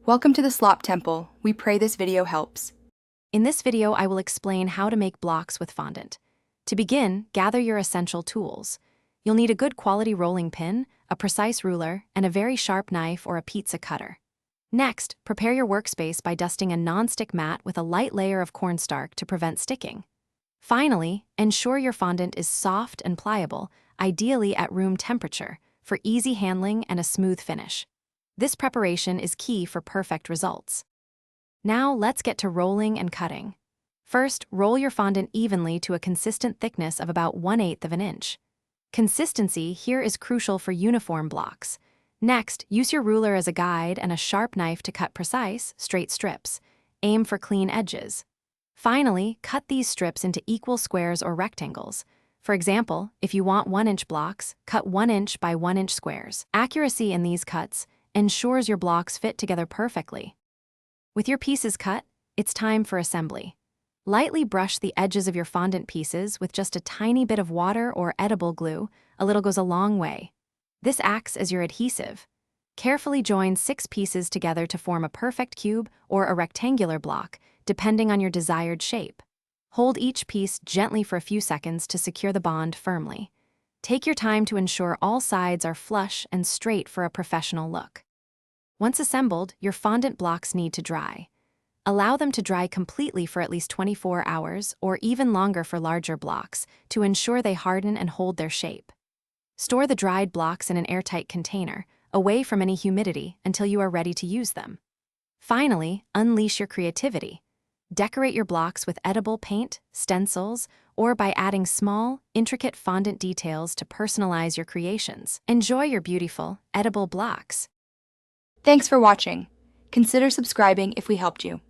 Welcome to the Slop Temple. We pray this video helps. In this video, I will explain how to make blocks with fondant. To begin, gather your essential tools. You'll need a good quality rolling pin, a precise ruler, and a very sharp knife or a pizza cutter. Next, prepare your workspace by dusting a non-stick mat with a light layer of cornstarch to prevent sticking. Finally, ensure your fondant is soft and pliable, ideally at room temperature, for easy handling and a smooth finish. This preparation is key for perfect results. Now let's get to rolling and cutting. First, roll your fondant evenly to a consistent thickness of about 1/8 of an inch. Consistency here is crucial for uniform blocks. Next, use your ruler as a guide and a sharp knife to cut precise, straight strips. Aim for clean edges. Finally, cut these strips into equal squares or rectangles. For example, if you want 1-inch blocks, cut 1 inch by 1 inch squares. Accuracy in these cuts ensures your blocks fit together perfectly. With your pieces cut, it's time for assembly. Lightly brush the edges of your fondant pieces with just a tiny bit of water or edible glue. A little goes a long way. This acts as your adhesive. Carefully join 6 pieces together to form a perfect cube or a rectangular block, depending on your desired shape. Hold each piece gently for a few seconds to secure the bond firmly. Take your time to ensure all sides are flush and straight for a professional look. Once assembled, your fondant blocks need to dry. Allow them to dry completely for at least 24 hours or even longer for larger blocks to ensure they harden and hold their shape. Store the dried blocks in an airtight container, away from any humidity, until you are ready to use them. Finally, unleash your creativity. Decorate your blocks with edible paint, stencils, or by adding small, intricate fondant details to personalize your creations. Enjoy your beautiful, edible blocks. Thanks for watching. Consider subscribing if we helped you.